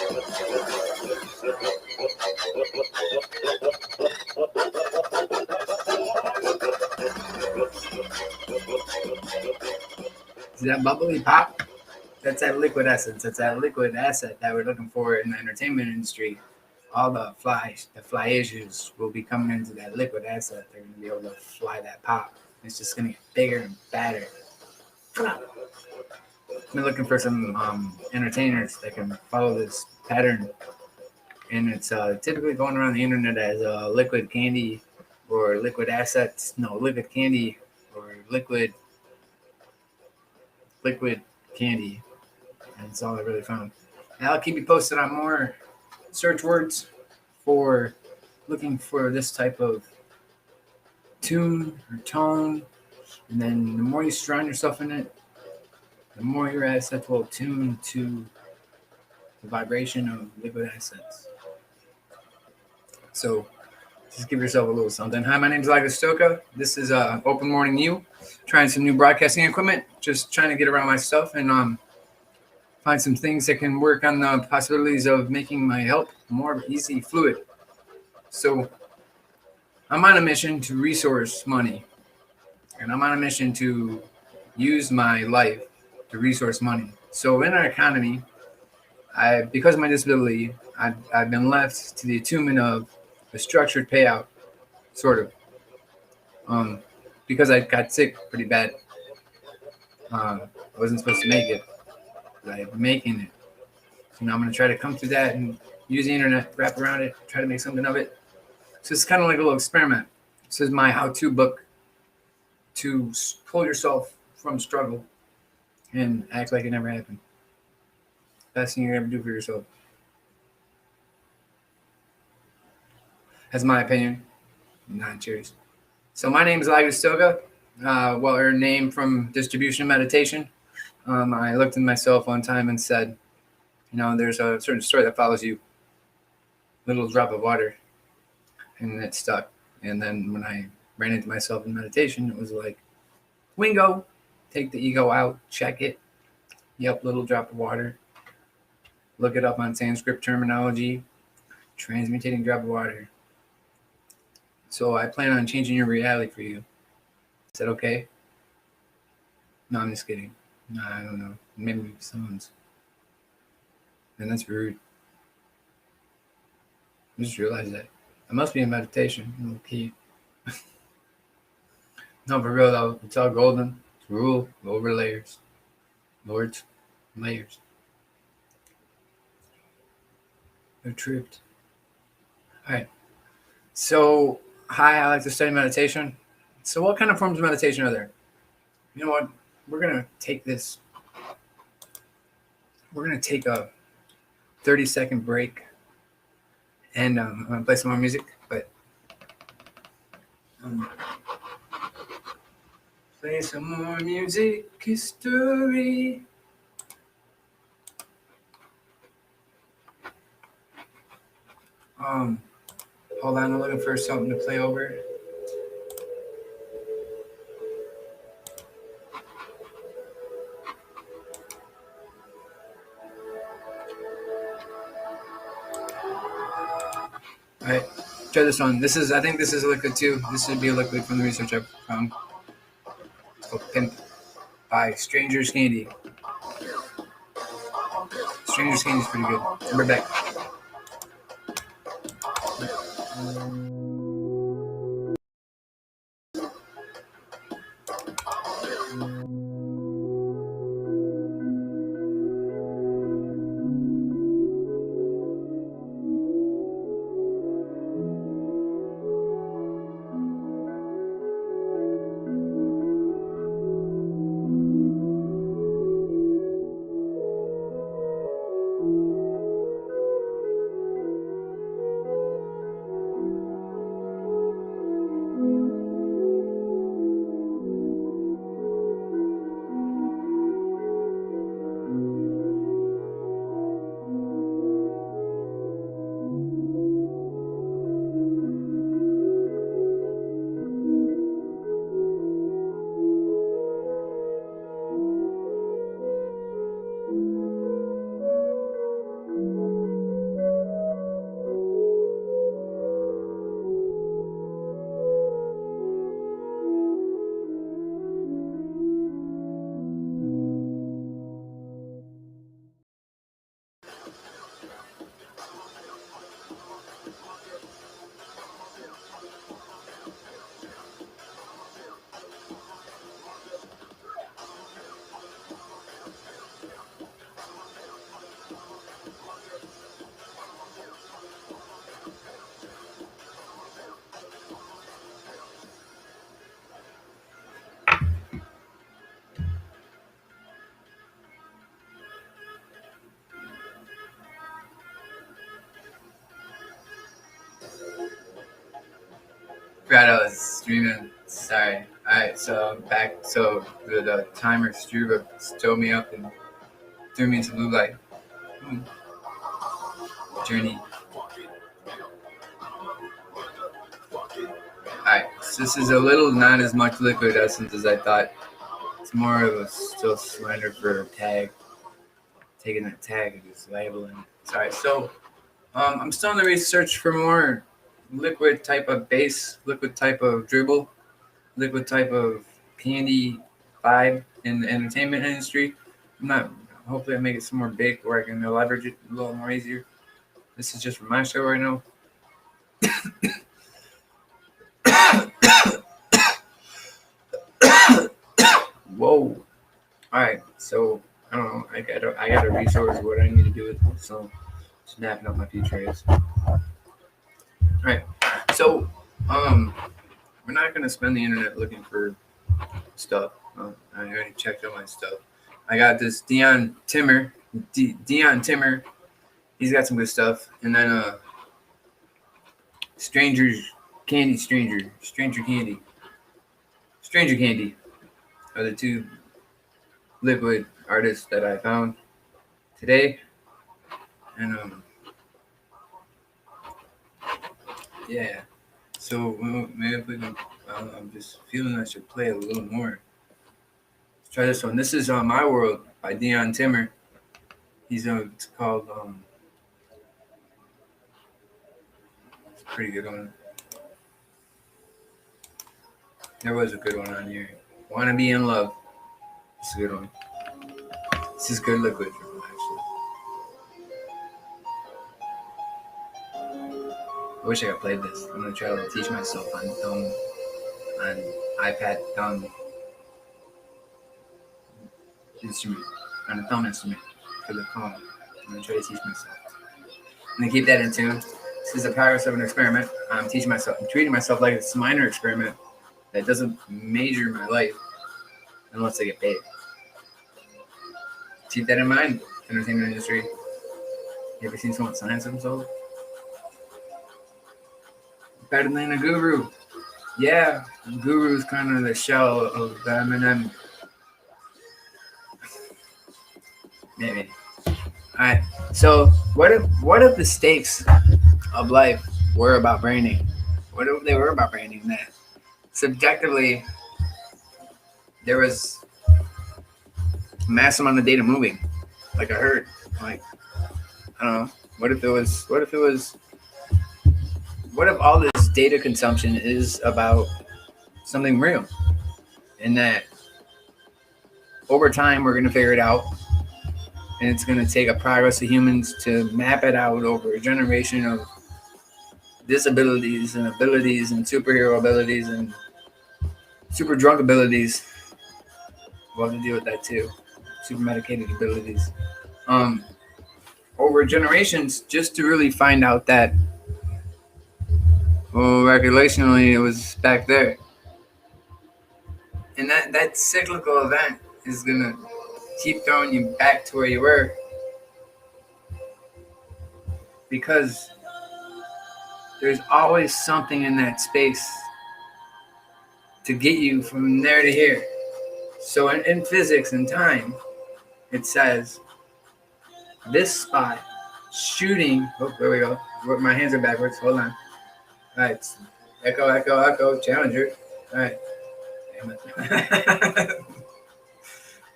See that bubbly pop? That's that liquid essence. That's that liquid asset that we're looking for in the entertainment industry. All the fly issues will be coming into that liquid asset. They're gonna be able to fly that pop. It's just gonna get bigger and fatter. I've been looking for some entertainers that can follow this pattern, and it's typically going around the internet as liquid candy or liquid assets. No, liquid candy or liquid candy. And that's all I really found. And I'll keep you posted on more search words for looking for this type of tune or tone. And then the more you surround yourself in it, the more your assets will tune to the vibration of liquid assets. So just give yourself a little something. Hi, my name is Stoka. This is Open Morning You. Trying some new broadcasting equipment. Just trying to get around my stuff and find some things that can work on the possibilities of making my help more easy, fluid. So I'm on a mission to resource money, and I'm on a mission to use my life to resource money. So in our economy, because of my disability, I've been left to the attunement of a structured payout, sort of, because I got sick pretty bad. I wasn't supposed to make it, but I'm making it. So now I'm going to try to come through that and use the internet, wrap around it, try to make something of it. So it's kind of like a little experiment. This is my how-to book to pull yourself from struggle and act like it never happened. Best thing you ever do for yourself. That's my opinion. Not yours. So my name is Stoga. Her name from distribution meditation. I looked at myself one time and said, there's a certain story that follows you. Little drop of water. And it stuck. And then when I ran into myself in meditation, it was like, Wingo, take the ego out, check it. Yep, little drop of water. Look it up on Sanskrit terminology. Transmutating drop of water. So I plan on changing your reality for you. Is that okay? No, I'm just kidding. No, I don't know. Maybe someone's. And that's rude. I just realized that. I must be in meditation. Okay. No, for real though. It's all golden. It's rule over layers. Lords, layers. They're tripped. All right. So, hi, I like to study meditation. So what kind of forms of meditation are there? You know what? We're going to take this. We're going to take a 30-second break. And I'm going to play some more music. But play some more music history. Hold on, I'm looking for something to play over. All right, try this one. I think this is a liquid too. This should be a liquid from the research I found. It's called Pimp by Stranger's Candy. Stranger's Candy is pretty good. We're back. forgot I was streaming. Sorry. Alright, so I'm back. So the timer Struva stole me up and threw me into blue light. Journey. Alright, so this is a little not as much liquid essence as I thought. It's more of a still slender for a tag. Taking that tag and just labeling it. Alright, so I'm still in the research for more liquid type of bass, liquid type of dribble, liquid type of candy vibe in the entertainment industry. Hopefully I make it some more big where I can leverage it a little more easier. This is just for my show right now. Whoa. Alright, so I don't know. I got a resource what I need to do with it, so snapping up my future is. Alright. So we're not gonna spend the internet looking for stuff. I already checked out my stuff. I got this Dion Timmer. He's got some good stuff. And then Stranger Candy are the two liquid artists that I found today. And yeah. So maybe if we can, I'm just feeling I should play a little more. Let's try this one. This is My World by Dion Timmer. It's called it's a pretty good one. There was a good one on here. Wanna Be in Love. It's a good one. This is good liquid dribble, actually. I wish I could play this. I'm gonna try to teach myself on iPad thumb instrument, on a thumb instrument for the phone. I'm gonna try to teach myself. I'm gonna keep that in tune. This is the progress of an experiment. I'm treating myself like it's a minor experiment that doesn't major my life unless I get paid. Keep that in mind, entertainment industry. You ever seen someone sign themselves? Better than a guru. Yeah, guru is kind of the shell of the Eminem. Maybe. Alright, so what if the stakes of life were about branding? What if they were about branding? That subjectively there was a mass amount of data moving, like I heard. Like, I don't know. What if all this data consumption is about something real, and that over time we're going to figure it out, and it's going to take a progress of humans to map it out over a generation of disabilities and abilities and superhero abilities and super drunk abilities. We'll have to deal with that too. Super medicated abilities. Over generations, just to really find out that, well, regulationally it was back there. And that cyclical event is going to keep throwing you back to where you were, because there's always something in that space to get you from there to here. So in physics and time, it says this spot shooting. Oh, there we go. My hands are backwards. Hold on. All right. Echo. Challenger. All right. Damn it.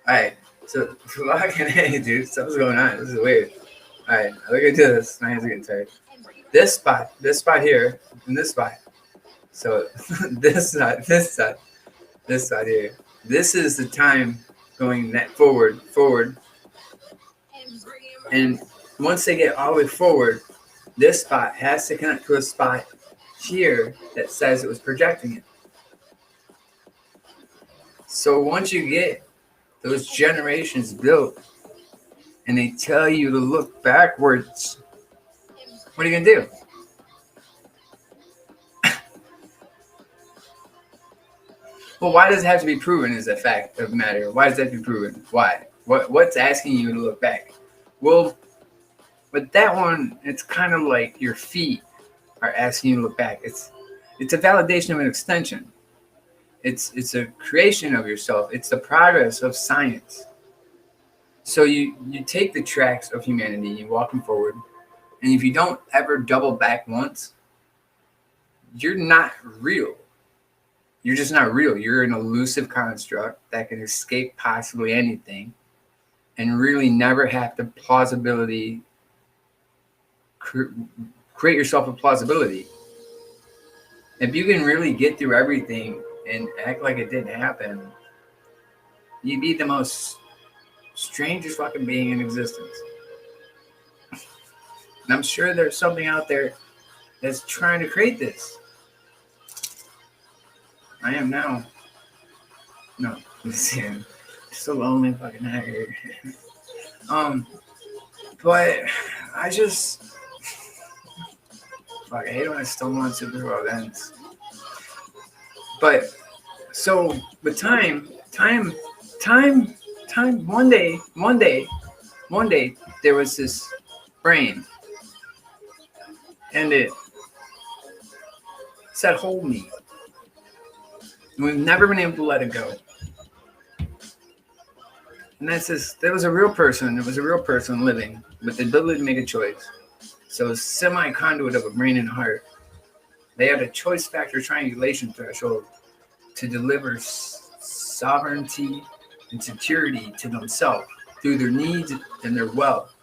All right. So, fucking hey, dude. Something's going on. This is weird. All right. Look at this. My hands are getting tired. This spot here, and this spot. So, this side here. This is the time going forward. And once they get all the way forward, this spot has to connect to a spot here that says it was projecting it. So once you get those generations built and they tell you to look backwards, what are you going to do? Well, why does it have to be proven is a fact of the matter? Why does that have to be proven? Why? What's asking you to look back? Well, with that one, it's kind of like your feet are asking you to look back. It's It's a validation of an extension. It's a creation of yourself. It's the progress of science. So you take the tracks of humanity, you walk them forward, and if you don't ever double back once, you're not real. You're just not real. You're an elusive construct that can escape possibly anything and really never have to create yourself a plausibility. If you can really get through everything and act like it didn't happen, you'd be the most strangest fucking being in existence. And I'm sure there's something out there that's trying to create this. I am now. No, I'm so lonely, fucking haggard. But I just, fuck, I hate when I stumble on Super events. But so with time. One day, there was this brain, and it said, "Hold me." And we've never been able to let it go. And that's this. There was a real person. It was a real person living with the ability to make a choice. So it's semi-conduit of a brain and a heart. They had a choice factor triangulation threshold to deliver sovereignty and security to themselves through their needs and their wealth.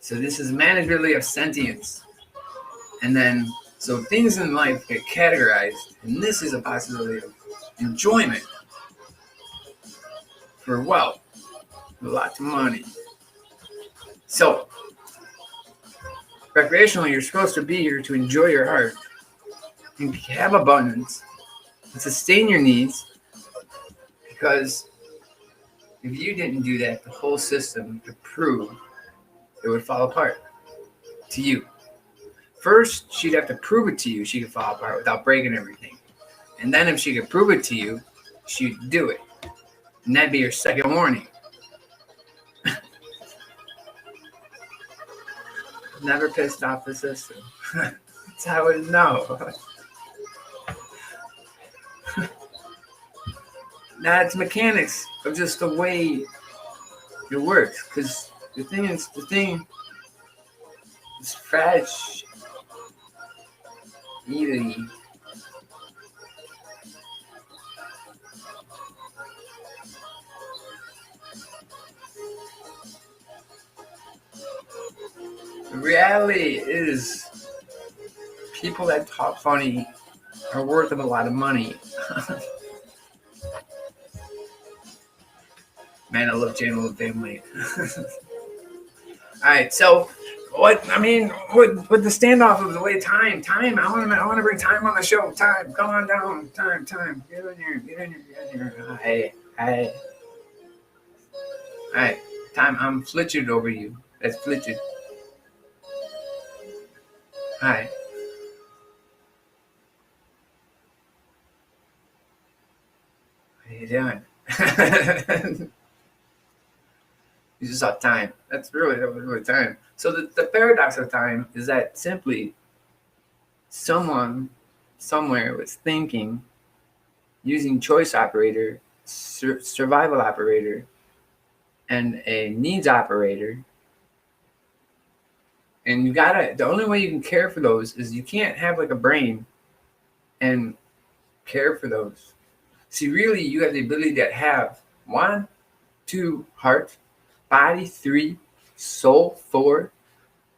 So this is manageability of sentience. And then, so things in life get categorized, and this is a possibility of enjoyment for wealth, lots of money. So, recreationally, you're supposed to be here to enjoy your heart and have abundance and sustain your needs, because if you didn't do that, the whole system could prove it would fall apart to you. First, she'd have to prove it to you she could fall apart without breaking everything. And then if she could prove it to you, she'd do it. And that'd be your second warning. Never pissed off the system. That's how I would know. That's mechanics of just the way it works. Because the thing is fragile. The reality is, people that talk funny are worth a lot of money. Man, I love Channel of Family. All right, so with the standoff of the way time. I want to bring time on the show. Time, come on down. Time. Get in here. Hey. All right, time. I'm flitted over you. That's flitted. Hi. What are you doing? You just saw time. That was really time. So the paradox of time is that simply someone somewhere was thinking using choice operator, survival operator, and a needs operator. And the only way you can care for those is you can't have like a brain and care for those. See, really, you have the ability to have 1, 2, heart, body, 3, soul, 4,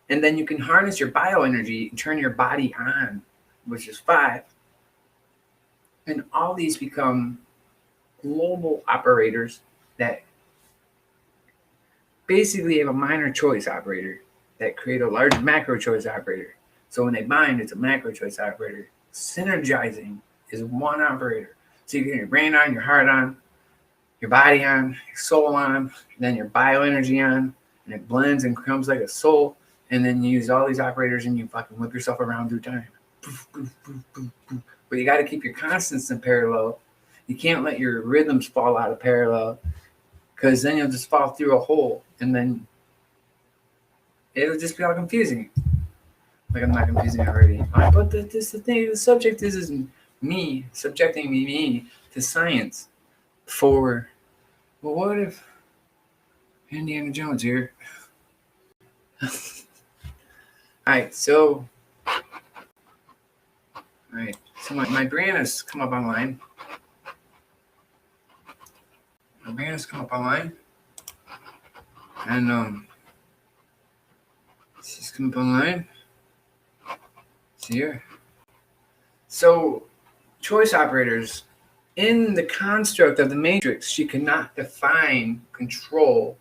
and then you can harness your bioenergy and turn your body on, which is 5. And all these become global operators that basically have a minor choice operator that create a large macro choice operator. So when they bind, it's a macro choice operator. Synergizing is one operator. So you get your brain on, your heart on, your body on, your soul on, then your bioenergy on, and it blends and becomes like a soul. And then you use all these operators and you fucking whip yourself around through time. But you got to keep your constants in parallel. You can't let your rhythms fall out of parallel, because then you'll just fall through a hole, and then it'll just be all confusing. Like I'm not confusing it already. But this the thing. The subject is me subjecting me to science for. Well, what if Indiana Jones here? All right, so my brain has come up online. My brain has come up online, and she's come up online. See here. So, choice operators in the construct of the matrix, she cannot define control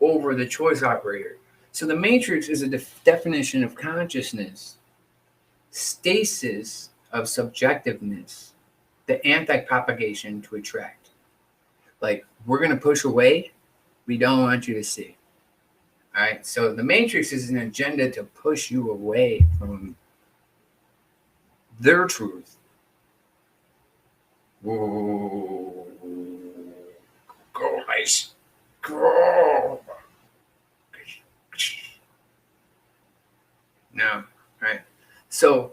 over the choice operator. So the matrix is a definition of consciousness, stasis of subjectiveness, the anti-propagation to attract. Like, we're going to push away, we don't want you to see. All right, so the matrix is an agenda to push you away from their truth. Whoa. Go, guys. Go. No, right? So,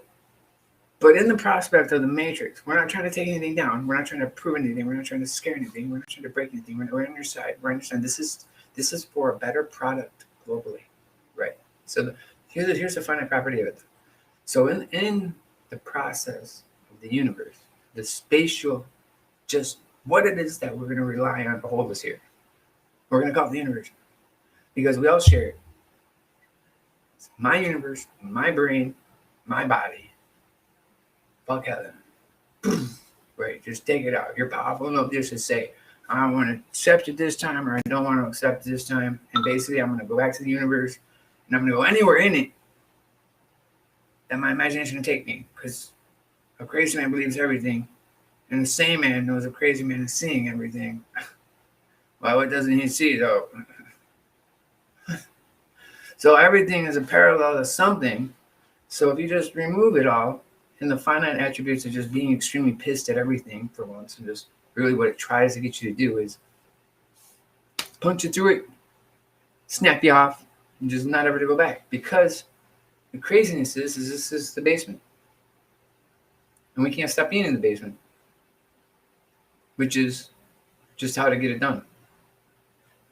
but in the prospect of the matrix, we're not trying to take anything down. We're not trying to prove anything. We're not trying to scare anything. We're not trying to break anything. We're on your side. We're on your side. This is for a better product globally, right? So here's the finite property of it. So in the process of the universe, the spatial, just what it is that we're going to rely on to hold us here. We're going to call it the universe because we all share it. It's my universe, my brain, my body. Fuck heaven. Right, just take it out. You're powerful enough just to say, I want to accept it this time or I don't want to accept it this time. And basically, I'm going to go back to the universe and I'm going to go anywhere in it that my imagination can take me. Because a crazy man believes everything. And the same man knows a crazy man is seeing everything. Well, what doesn't he see, though? So everything is a parallel to something. So if you just remove it all, and the finite attributes of just being extremely pissed at everything for once, and just really what it tries to get you to do is punch you through it, snap you off, and just not ever to go back. Because the craziness is this is the basement. And we can't stop being in the basement. Which is just how to get it done.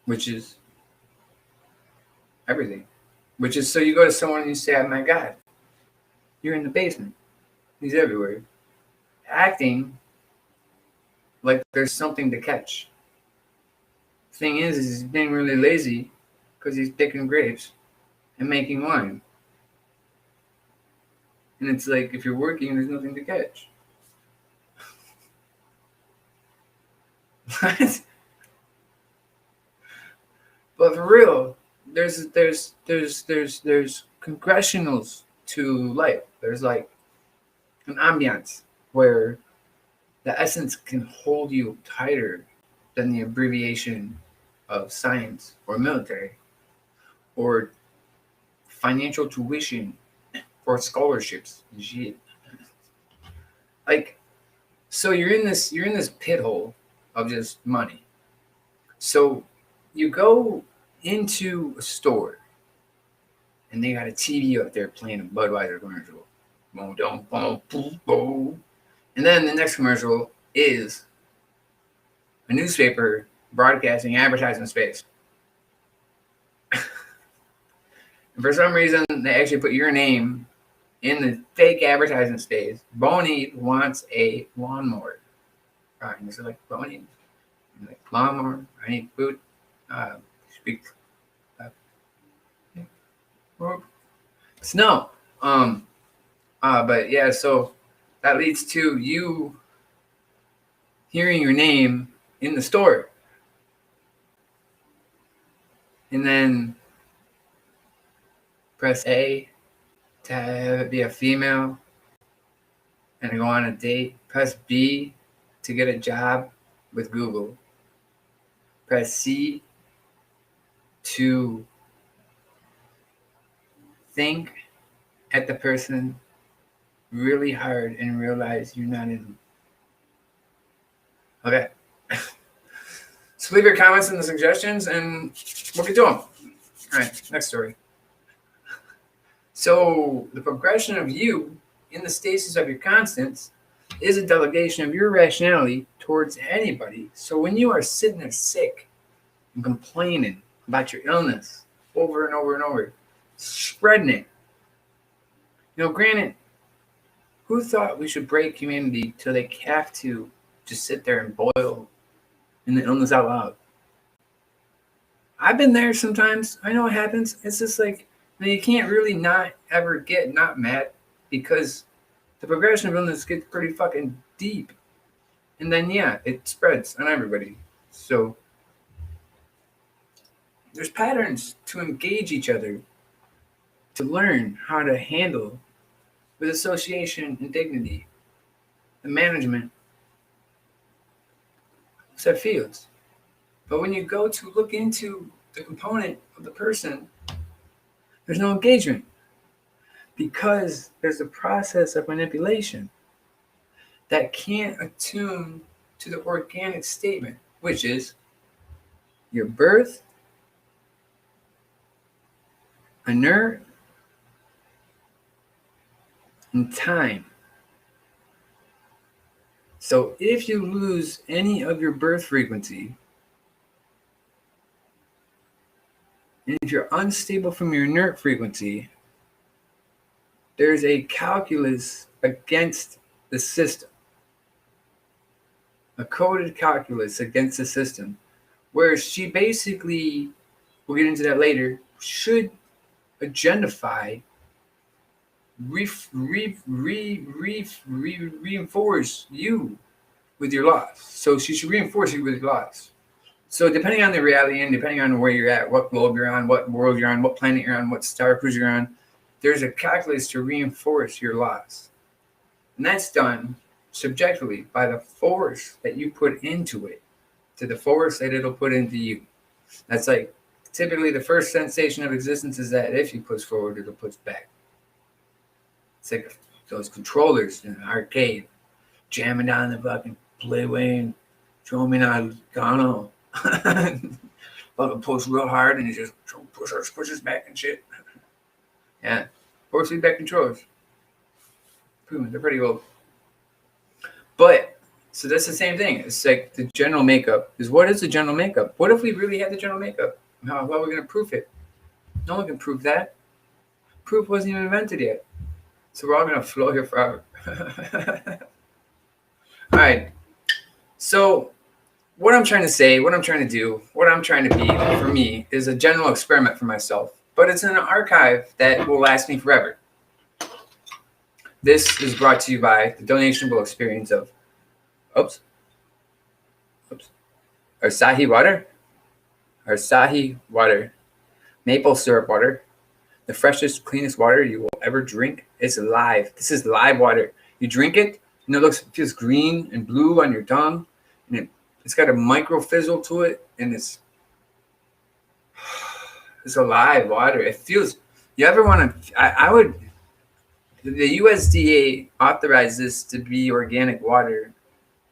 Which is everything. Which is, so you go to someone and you say, oh my God, you're in the basement. He's everywhere. Acting like there's something to catch. Thing is he's being really lazy because he's picking grapes and making wine. And it's like, if you're working, there's nothing to catch. What? But for real, there's congressionals to life. There's like an ambiance where the essence can hold you tighter than the abbreviation of science or military or financial tuition or scholarships and shit. Like, so you're in this pit hole of just money. So you go into a store and they got a TV up there playing a Budweiser commercial. And then the next commercial is a newspaper broadcasting advertisement space. And for some reason, they actually put your name in the fake advertising space. Bonnie wants a lawnmower. Right, and so like, Bonnie, like, lawnmower, I need food. Speak. Snow. But yeah, so that leads to you hearing your name in the store. And then press A to have it be a female and go on a date. Press B to get a job with Google. Press C to think at the person really hard and realize you're not in them. Okay. So leave your comments and the suggestions and we'll get to them. All right, next story. So the progression of you in the stasis of your constants is a delegation of your rationality towards anybody. So when you are sitting there sick and complaining about your illness over and over and over, spreading it, granted, who thought we should break humanity till they have to just sit there and boil in the illness out loud? I've been there sometimes. I know what happens. It's just like, you can't really not ever get not mad because the progression of illness gets pretty fucking deep. And then, yeah, it spreads on everybody. So there's patterns to engage each other, to learn how to handle with association and dignity, the management set fields. But when you go to look into the component of the person, there's no engagement because there's a process of manipulation that can't attune to the organic statement, which is your birth, inert, and time. So if you lose any of your birth frequency, and if you're unstable from your inert frequency, there's a calculus against the system, a coded calculus against the system, where she basically, we'll get into that later, should agendify, reinforce you with your loss. So she should reinforce you with your loss. So depending on the reality and depending on where you're at, what globe you're on, what world you're on, what planet you're on, what star cruise you're on, there's a calculus to reinforce your loss. And that's done subjectively by the force that you put into it, to the force that it'll put into you. That's like typically the first sensation of existence is that if you push forward, it'll push back. It's like those controllers in an arcade, jamming down the fucking playway and showing me now Gano. Fucking push real hard and he just pushes back and shit. Yeah. Force feedback controllers. They're pretty old. But, so that's the same thing. It's like the general makeup is, what is the general makeup? What if we really had the general makeup? How are we going to prove it? No one can prove that. Proof wasn't even invented yet. So we're all going to flow here forever. All right. So what I'm trying to say, what I'm trying to do, what I'm trying to be for me is a general experiment for myself. But it's an archive that will last me forever. This is brought to you by the donationable experience of, Asahi water, maple syrup water, the freshest, cleanest water you will ever drink. It's live. This is live water. You drink it, and it feels green and blue on your tongue, and it's got a micro fizzle to it, and it's alive water. It feels. You ever want to? I would. The USDA authorized this to be organic water.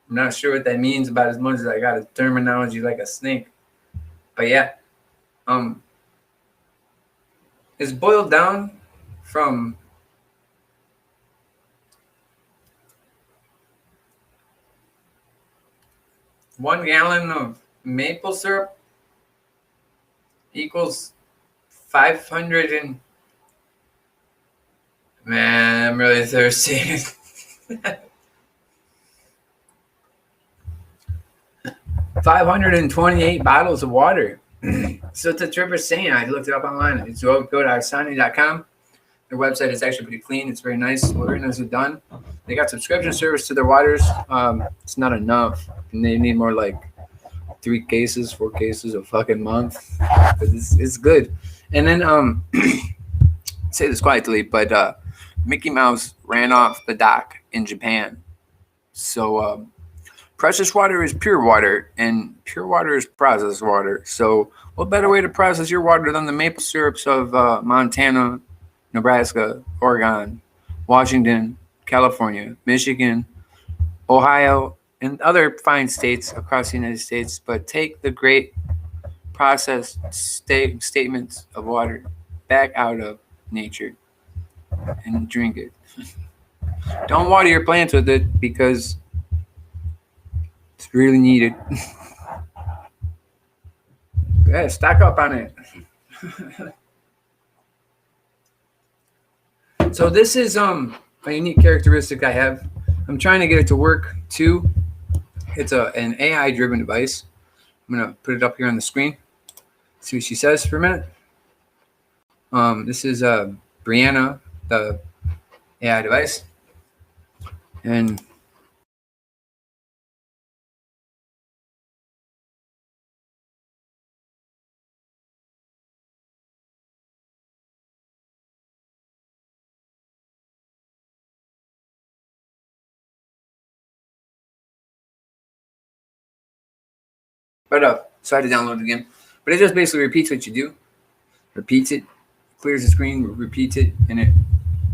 I'm not sure what that means about as much as I got a terminology like a snake. But yeah, it's boiled down from one gallon of maple syrup equals 500 and man, I'm really thirsty. 528 bottles of water. So it's a tripper saying. I looked it up online. It's go to arsani.com. Their website is actually pretty clean. It's very nice. Very nicely done. They got subscription service to their waters. It's not enough. And they need more like 4 cases a fucking month. But it's good. And then say this quietly, but Mickey Mouse ran off the dock in Japan. So precious water is pure water, and pure water is processed water. So what better way to process your water than the maple syrups of Montana, Nebraska, Oregon, Washington, California, Michigan, Ohio, and other fine states across the United States. But take the great processed statements of water back out of nature. and drink it. Don't water your plants with it because it's really needed. Yeah, stock up on it. So this is a unique characteristic I have. I'm trying to get it to work too. It's an AI driven device. I'm gonna put it up here on the screen. See what she says for a minute. This is Brianna, the AI device, and so I had to download it again. But it just basically repeats what you do. Repeats it, clears the screen, repeats it, and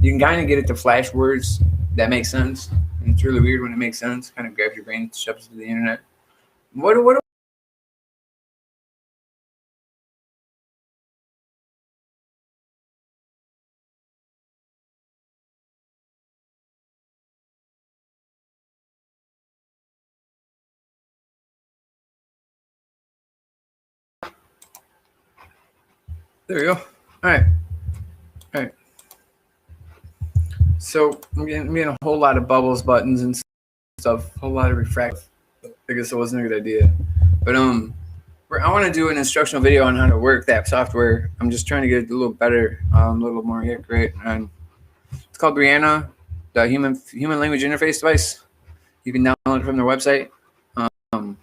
you can kind of get it to flash words that make sense. And it's really weird when it makes sense. Kind of grabs your brain, shoves it to the internet. What? There we go. All right. All right. So I'm getting a whole lot of bubbles, buttons, and stuff. A whole lot of refract. I guess it wasn't a good idea. But I want to do an instructional video on how to work that software. I'm just trying to get it a little better, a little more accurate. And it's called Brianna, the human language interface device. You can download it from their website. Um,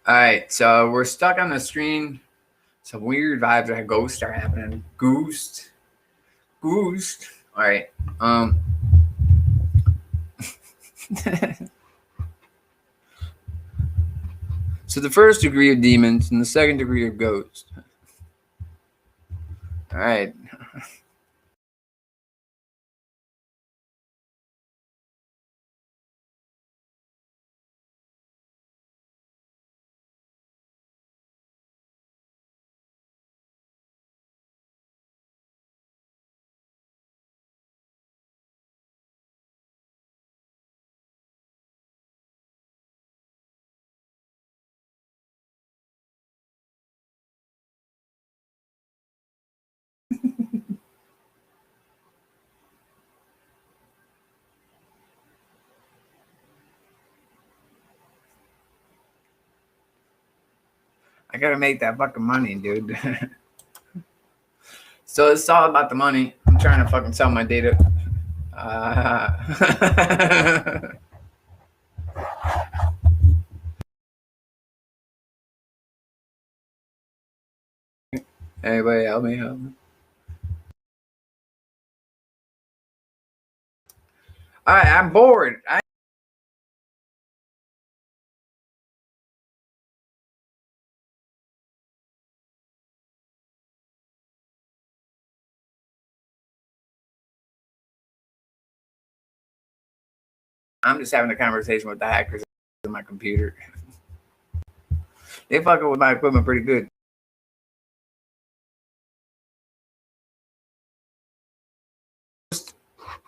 all right, so we're stuck on the screen. Some weird vibes like ghosts are happening. Ghost. All right. So the first degree of demons and the second degree of ghosts. All right. I gotta make that fucking money, dude. So it's all about the money. I'm trying to fucking sell my data. Anybody help me? Help me. All right, I'm bored. I'm just having a conversation with the hackers on my computer. They fucking with my equipment pretty good.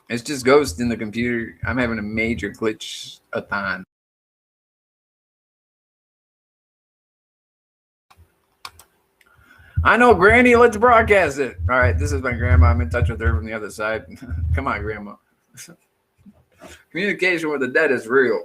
It's just Ghost in the computer. I'm having a major glitch a thon. I know, Granny. Let's broadcast it. All right, this is my grandma. I'm in touch with her from the other side. Come on, Grandma. Communication with the dead is real.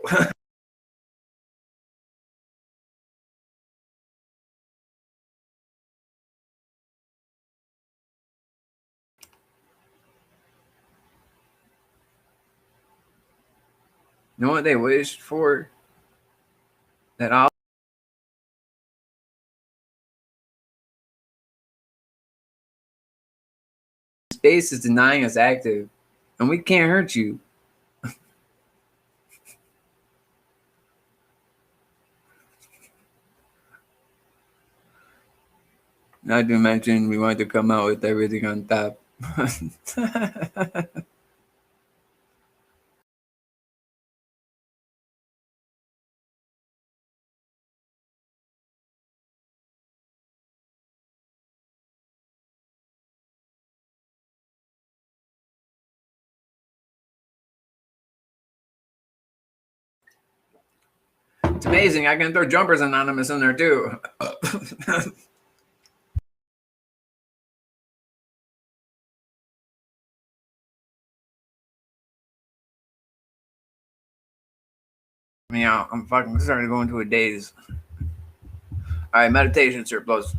You know what they wished for? That all space is denying us active, and we can't hurt you. Not to mention, we want to come out with everything on top. It's amazing. I can throw Jumpers Anonymous in there too. I mean, I'm fucking starting to go into a daze. All right, meditation surplus.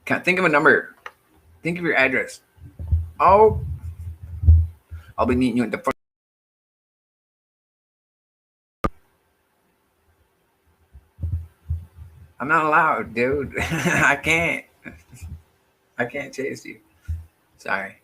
Can't think of a number. Think of your address. Oh, I'll be meeting you at the front. I'm not allowed, dude. I can't. I can't chase you. Sorry.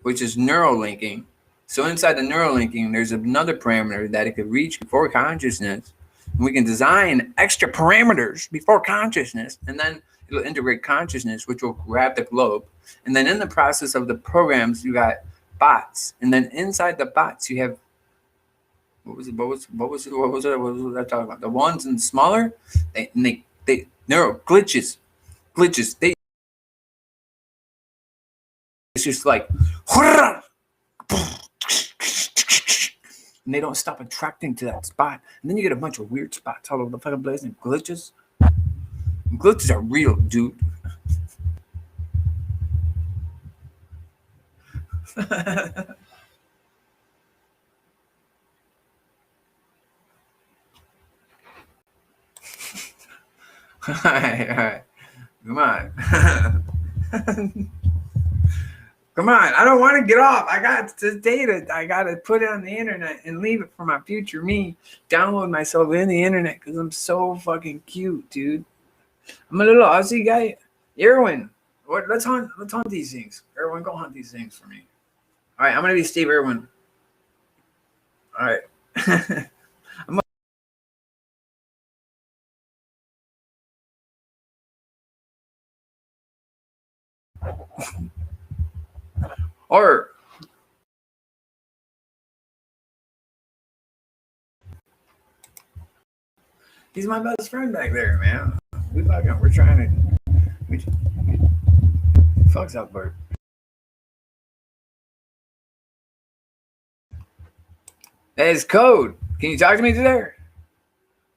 Which is neural linking. So inside the neural linking, there's another parameter that it could reach before consciousness. And we can design extra parameters before consciousness, and then it'll integrate consciousness, which will grab the globe. And then in the process of the programs, you got bots, and then inside the bots, you have what was it? What was I talking about? The ones and smaller, they neural glitches. It's just like. And they don't stop attracting to that spot. And then you get a bunch of weird spots all over the fucking place and glitches. Glitches are real, dude. All right. Come on. Come on. I don't want to get off. I got the data. I got to put it on the internet and leave it for my future me. Download myself in the internet because I'm so fucking cute, dude. I'm a little Aussie guy. Irwin, let's hunt these things. Irwin, go hunt these things for me. All right, I'm gonna be Steve Irwin. All right. Or he's my best friend back there, man. We're trying to we, fucks up, Bert. Hey, it's Code. Can you talk to me today?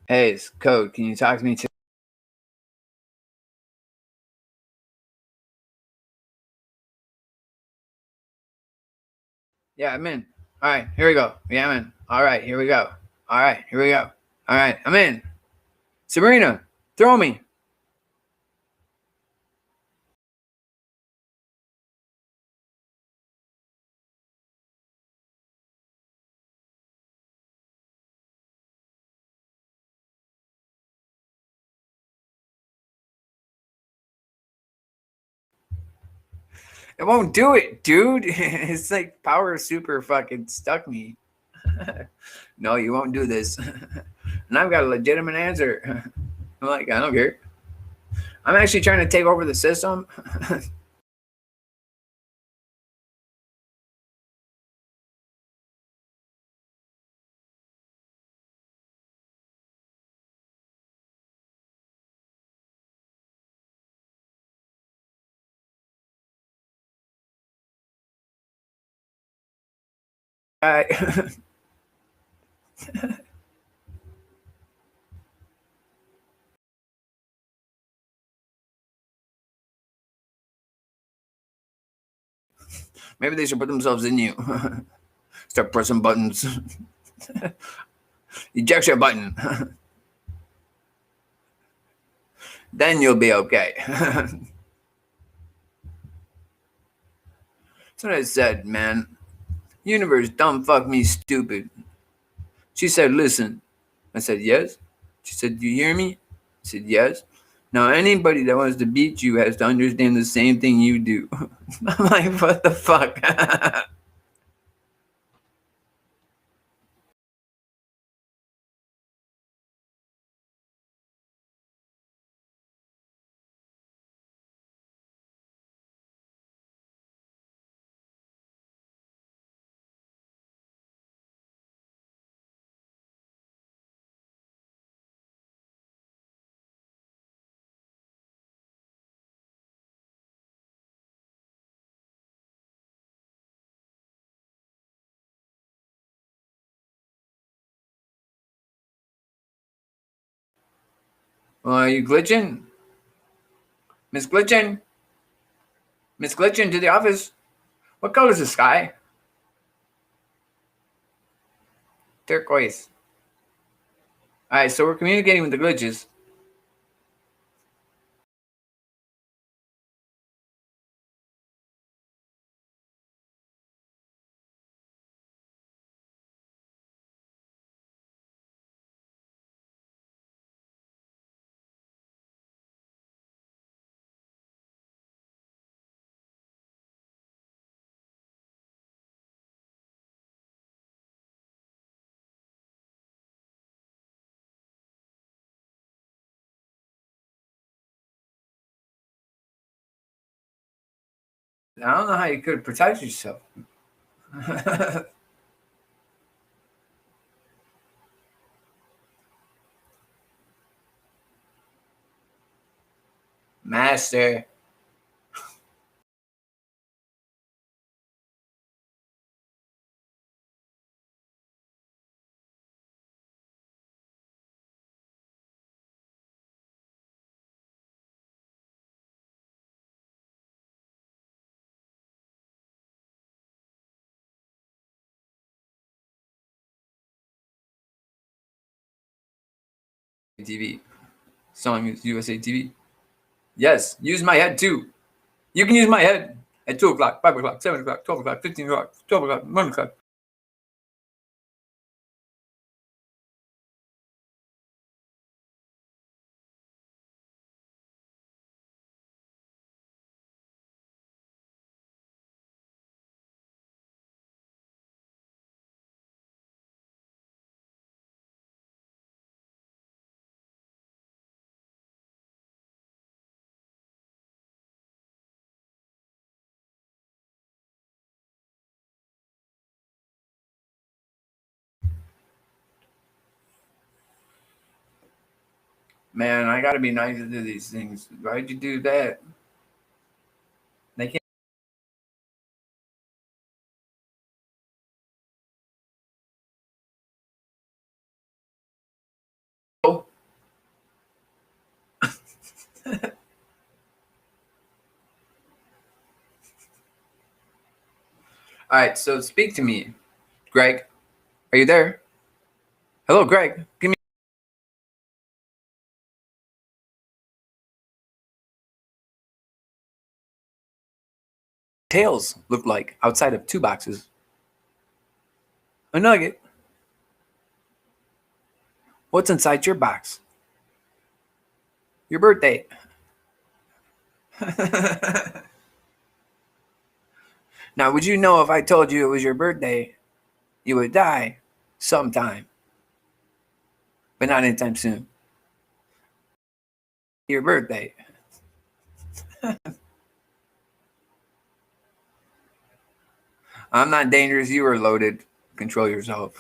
Hey, it's Code. Can you talk to me today? Yeah, I'm in. All right, here we go. Yeah, I'm in. All right, here we go. All right, here we go. All right, I'm in. Sabrina, throw me. It won't do it, dude. It's like power super fucking stuck me. No, you won't do this. And I've got a legitimate answer. I'm like, I don't care. I'm actually trying to take over the system. I, maybe they should put themselves in you. Start pressing buttons. Ejection button. Then you'll be okay. That's what I said, man. Universe, dumb fuck me stupid. She said, listen. I said, yes. She said, do you hear me? I said, yes. Now, anybody that wants to beat you has to understand the same thing you do. I'm like, what the fuck? Well, are you glitching? Miss Glitchin? Miss Glitchin to the office. What color is the sky? Turquoise. All right, so we're communicating with the glitches. I don't know how you could protect yourself. Master. TV. Song USA TV. Yes, use my head too. You can use my head at 2 o'clock, 5 o'clock, 7 o'clock, 12 o'clock, 15 o'clock, 12 o'clock, 1 o'clock. Man, I gotta be nice to do these things. Why'd you do that? They can't. Oh. All right, so speak to me, Greg. Are you there? Hello, Greg. Give me tails look like outside of 2 boxes. A nugget. What's inside your box? Your birthday. Now, would you know if I told you it was your birthday, you would die sometime, but not anytime soon. Your birthday. I'm not dangerous. You are loaded. Control yourself.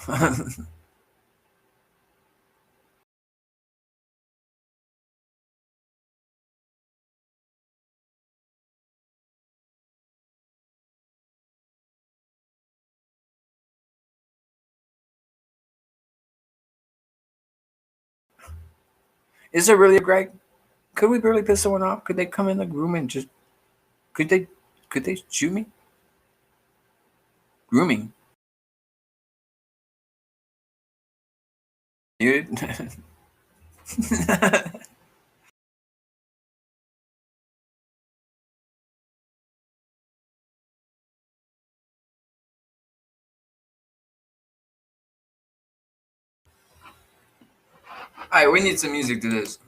Is there really a Greg? Could we really piss someone off? Could they come in the room and just could they shoot me? Grooming. Dude. Alright, we need some music to this.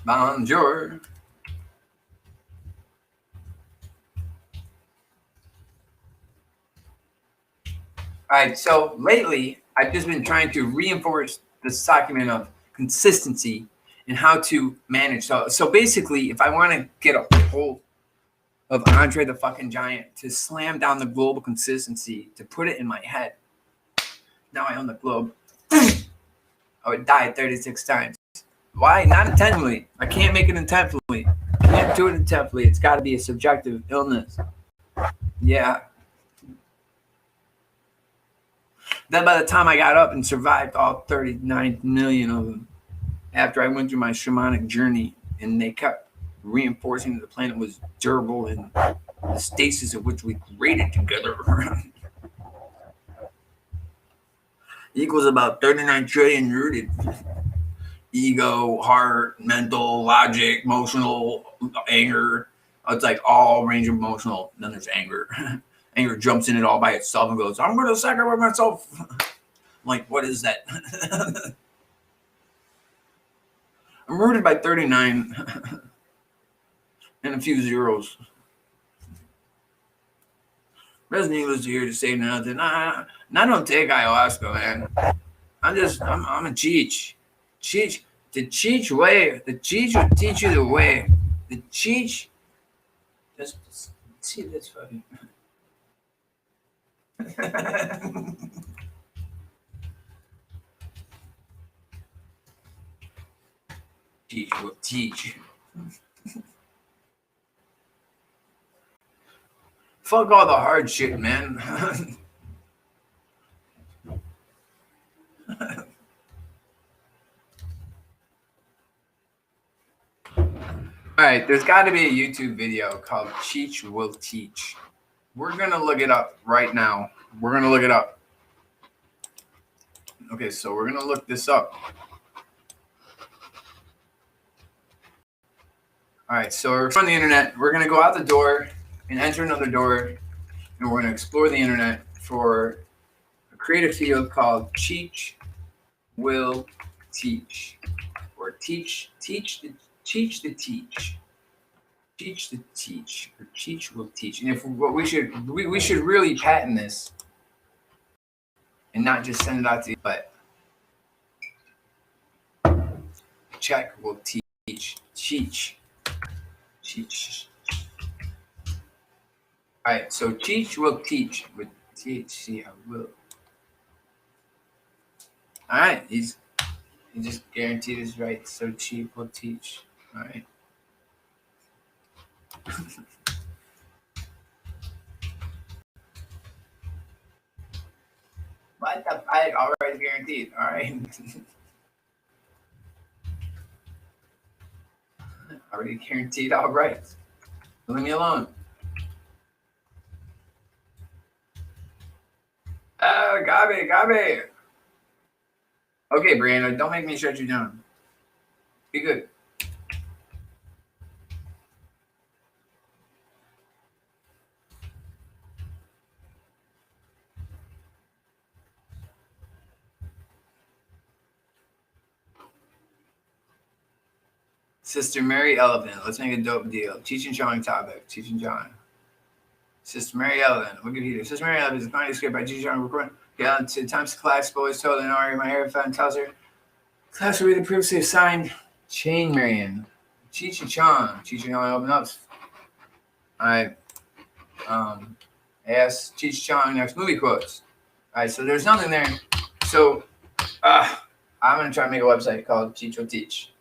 Bonjour. Alright, so lately I've just been trying to reinforce this document of consistency and how to manage. So basically, if I want to get a hold of Andre the fucking Giant to slam down the global consistency, to put it in my head, now I own the globe, I would die 36 times. Why? Not intentionally. I can't make it intentionally. I can't do it intentionally. It's got to be a subjective illness. Yeah. Then by the time I got up and survived all 39 million of them, after I went through my shamanic journey, and they kept reinforcing that the planet was durable and the stasis of which we created together equals about 39 trillion rooted. Ego, heart, mental, logic, emotional, anger. It's like all range of emotional. Then there's anger. Anger jumps in it all by itself and goes, I'm going to sacrifice myself. I'm like, what is that? I'm rooted by 39 and a few zeros. Resident English is here to say nothing. I don't take ayahuasca, man. I'm a cheech. Cheech. The Cheech way. The Cheech will teach you the way. The Cheech. Just see this fucking. Cheech will teach. Fuck all the hard shit, man. All right, there's got to be a YouTube video called Cheech Will Teach. We're going to look it up right now. We're going to look it up. Okay, so we're going to look this up. All right, so we're on the internet. We're going to go out the door and enter another door, and we're going to explore the internet for a creative field called Cheech Will Teach, or teach the teach, or Cheech Will Teach. And if what we should really patent this and not just send it out to you, but check will teach. All right, so Cheech will teach with THC. I will. All right, he just guaranteed his right. So Cheech will teach. All right. What the fuck? All right, guaranteed. All right. Already guaranteed. All right. Leave me alone. Gabe. Okay, Brianna, don't make me shut you down. Be good. Sister Mary Elephant. Let's make a dope deal. Cheech and Chong topic. Cheech and Chong. Sister Mary Elephant. Look at you. Sister Mary Elephant is a comedy script by Cheech and Chong. Recording. Yeah, to Times class. Boys told an Ari. My hair fan tells her. Class will be the previously assigned. Chain Marion. Cheech and Chong. Cheech and Chong open up. I asked Cheech Chong next movie quotes. All right, so there's nothing there. So I'm going to try to make a website called Cheech Will Teach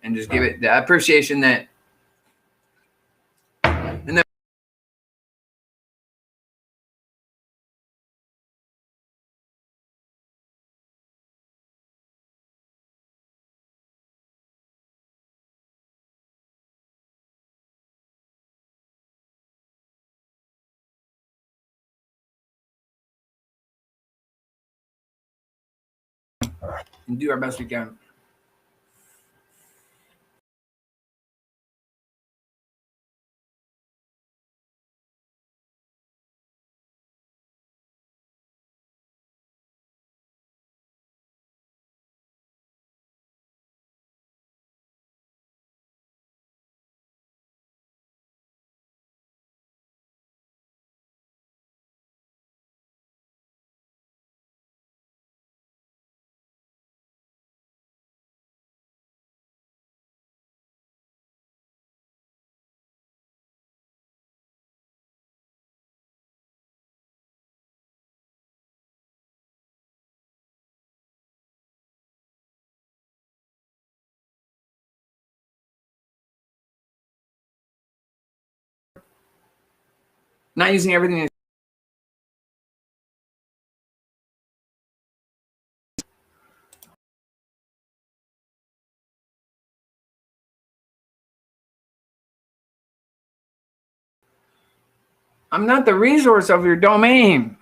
and just give it the appreciation that and do our best we can. Not using everything. I'm not the resource of your domain.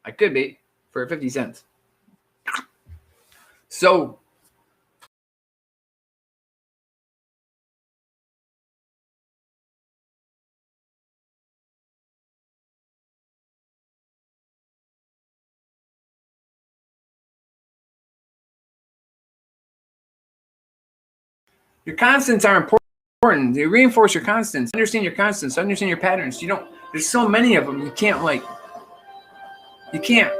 I could be for 50 cents. So your constants are important. You reinforce your constants. Understand your constants. Understand your patterns. You don't. There's so many of them. You can't like. You can't.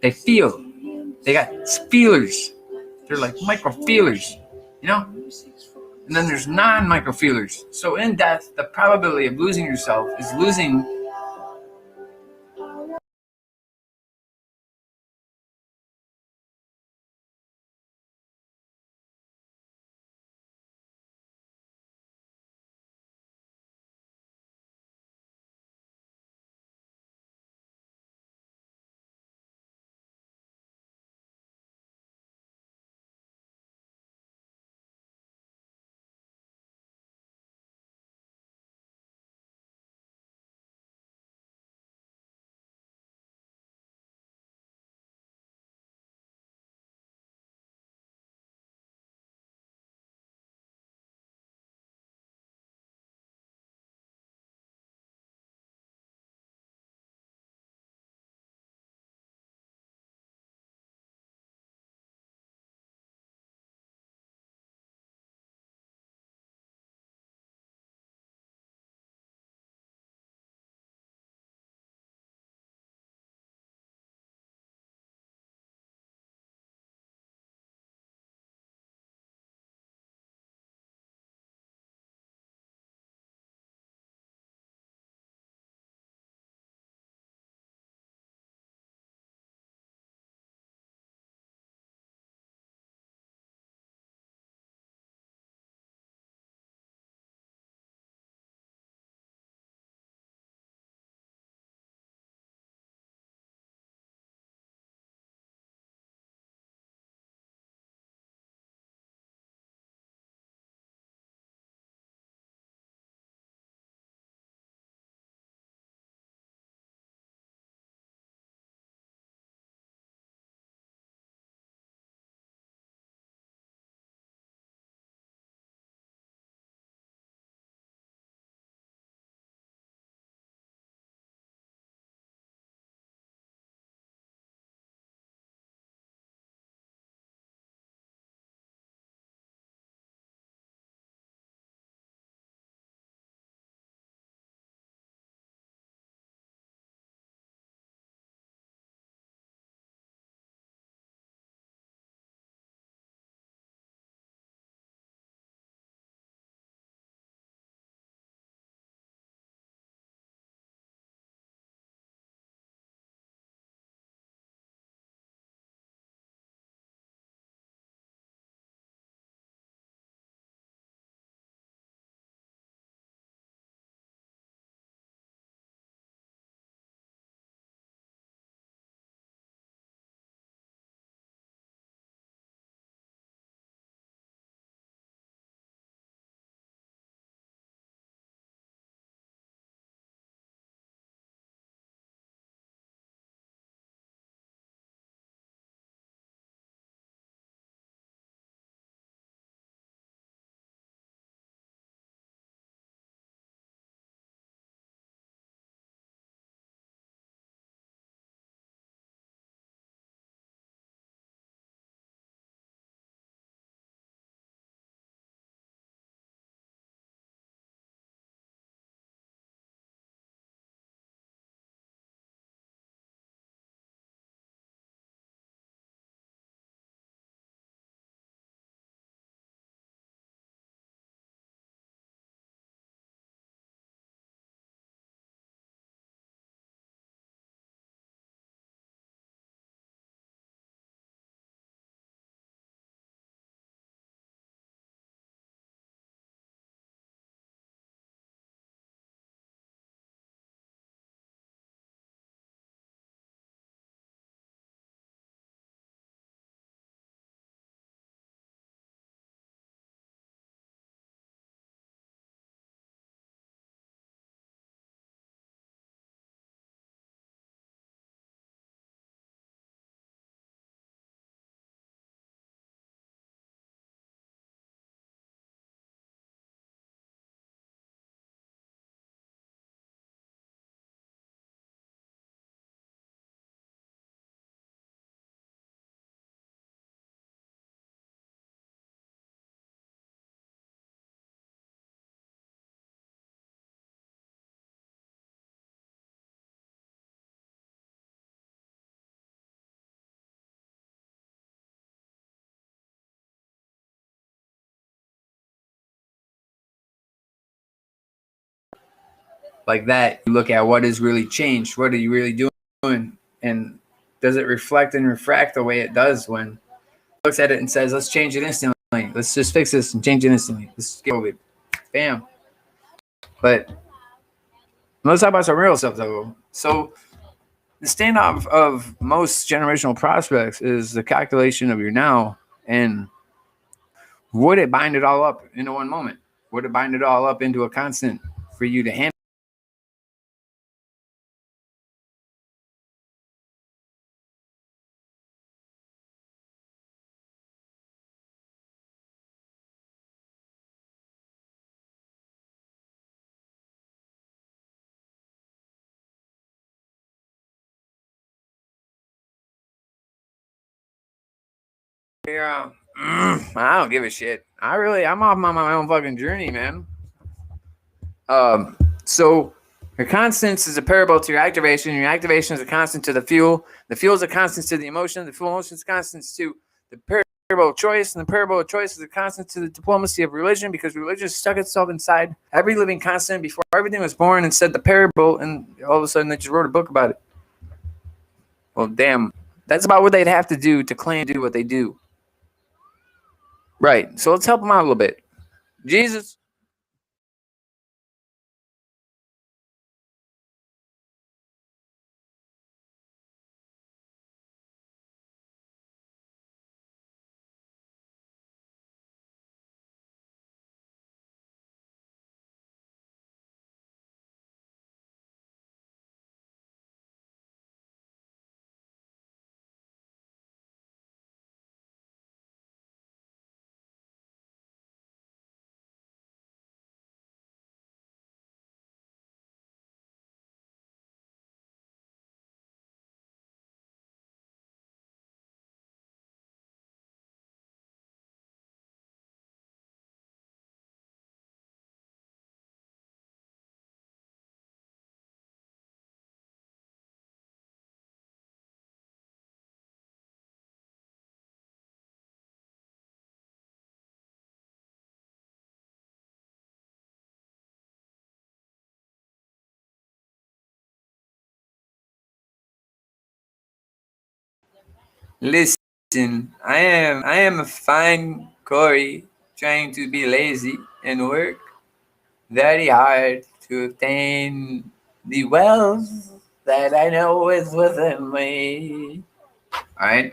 They feel. They got feelers. They're like micro feelers. You know. And then there's non-micro feelers. So in death, the probability of losing yourself is losing. like that, you look at what is really changed. What are you really doing? And does it reflect and refract the way it does when it looks at it and says, let's change it instantly. Let's just fix this and change it instantly. Let's get over it. Bam. But let's talk about some real stuff, though. So the standoff of most generational prospects is the calculation of your now, and would it bind it all up into one moment? Would it bind it all up into a constant for you to handle? Yeah, I don't give a shit. I'm off my own fucking journey, man. So your constants is a parable to your activation. Your activation is a constant to the fuel. The fuel is a constant to the emotion. The fuel emotion is constants to the parable of choice, and the parable of choice is a constant to the diplomacy of religion, because religion stuck itself inside every living constant before everything was born and said the parable, and all of a sudden they just wrote a book about it. Well, damn, that's about what they'd have to do to claim to do what they do. Right. So let's help them out a little bit. Jesus. Listen, I am a fine Corey trying to be lazy and work very hard to obtain the wealth that I know is within me. Alright?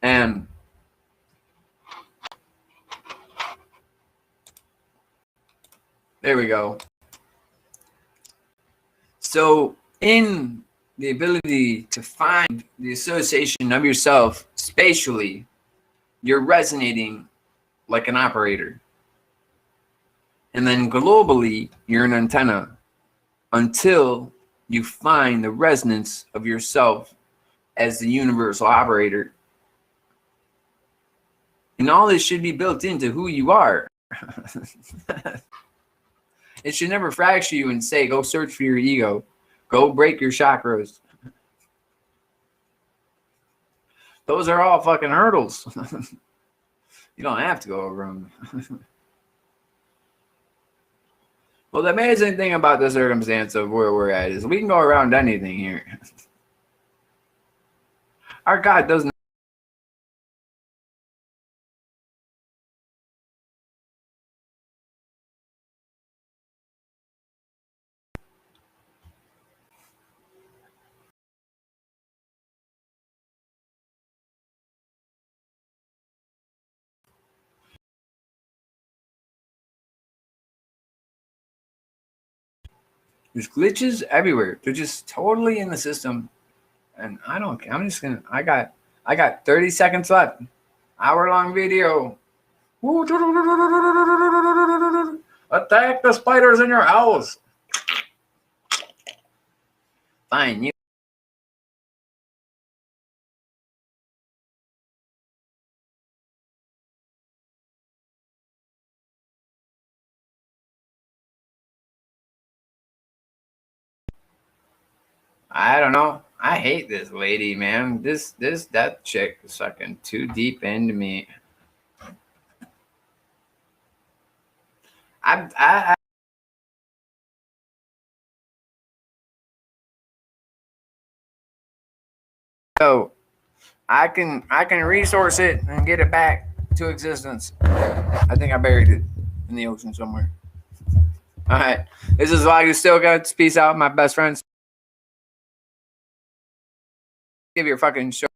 And there we go. So, in the ability to find the association of yourself spatially, you're resonating like an operator. And then globally, you're an antenna until you find the resonance of yourself as the universal operator. And all this should be built into who you are. It should never fracture you and say, go search for your ego. Go break your chakras. Those are all fucking hurdles. You don't have to go over them. Well, the amazing thing about the circumstance of where we're at is we can go around anything here. Our God doesn't. There's glitches everywhere. They're just totally in the system, and I don't care. I'm just gonna. I got 30 seconds left. Hour-long video. Attack the spiders in your house. Fine. I don't know. I hate this lady, man. That chick is sucking too deep into me. I so I can resource it and get it back to existence. I think I buried it in the ocean somewhere. All right. This is Lagu Still Guts. Peace out, my best friends. Give your fucking show.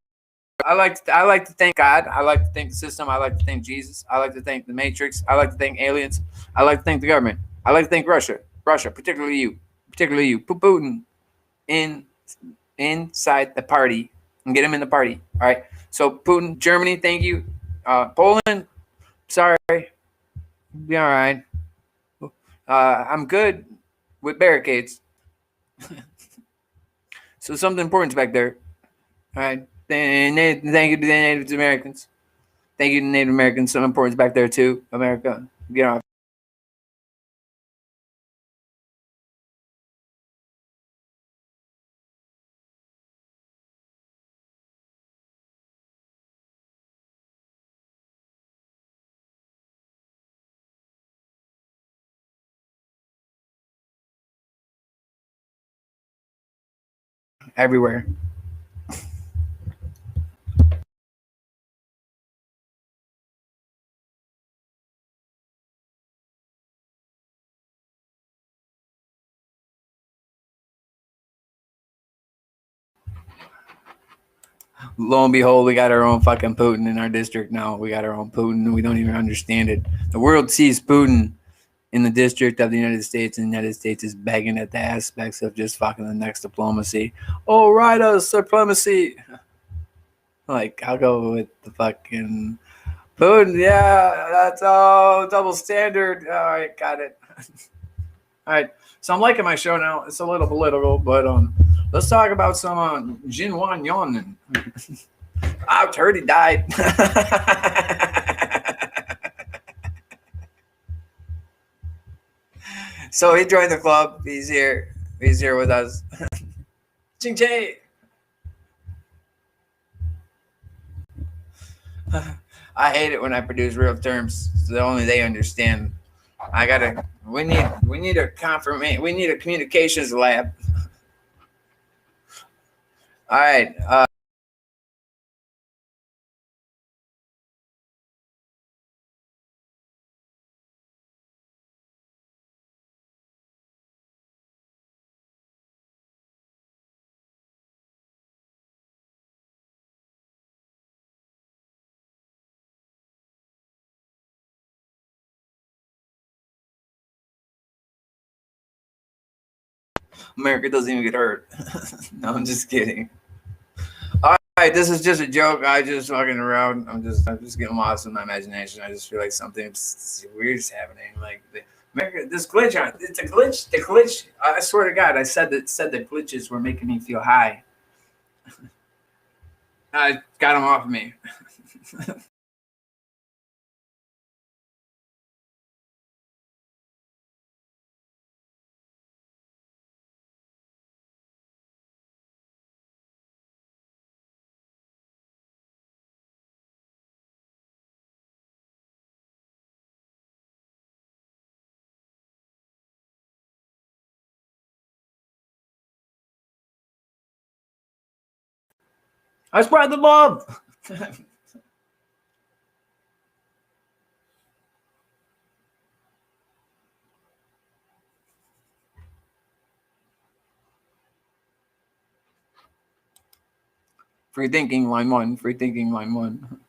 I like to thank God. I like to thank the system. I like to thank Jesus. I like to thank the Matrix. I like to thank aliens. I like to thank the government. I like to thank Russia. Russia, particularly you. Particularly you. Put Putin inside the party and get him in the party. All right. So Putin, Germany, thank you. Poland, sorry. Be all right. I'm good with barricades. So something important's back there. All right. Thank you to the Native Americans. Thank you to Native Americans. Some importance back there too. America, get off. Everywhere. Lo and behold, we got our own fucking Putin in our district now. We got our own Putin, and we don't even understand it. The world sees Putin in the district of the United States, and the United States is begging at the aspects of just fucking the next diplomacy. Oh, right, us supremacy. Like, I'll go with the fucking Putin. Yeah, that's all double standard. All right, got it. All right, so I'm liking my show now. It's a little political, but let's talk about some Jin Wan Yon. I've heard he died. So he joined the club. He's here. He's here with us. Ching Che. I hate it when I produce real terms so only they understand. We need a confirmation. We need a communications lab. All right. America doesn't even get hurt. No, I'm just kidding. All right, this is just a joke. I just fucking around. I'm just getting lost in my imagination. I just feel like something weird's happening. Like America, this glitch on it's a glitch. The glitch. I swear to God, I said that glitches were making me feel high. I got them off of me. I spread the love. Free thinking, line one. Free thinking, line one.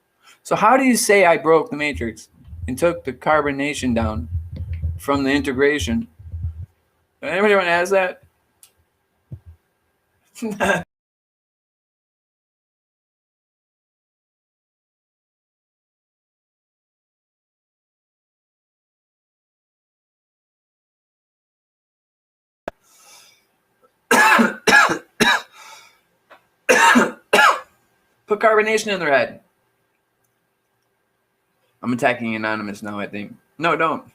So how do you say I broke the matrix and took the carbonation down from the integration? Anybody want to ask that? Put carbonation in their head. I'm attacking Anonymous now, I think. No, don't.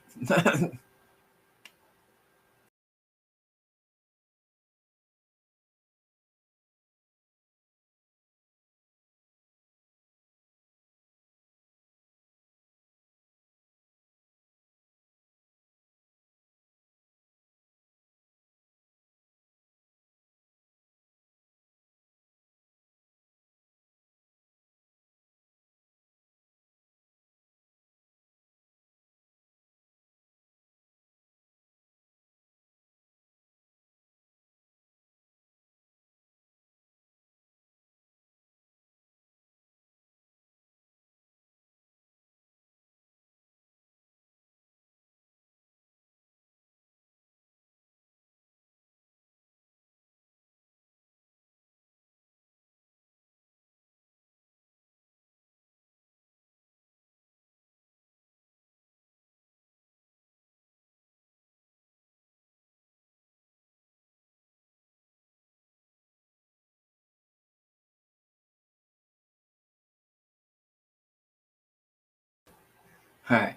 All right.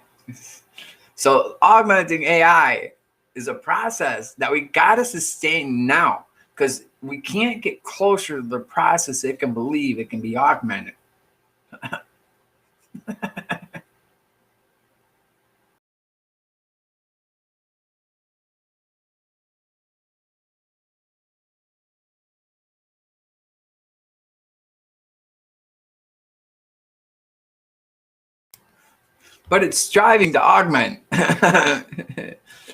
So augmenting AI is a process that we got to sustain now because we can't get closer to the process it can believe it can be augmented. But it's striving to augment.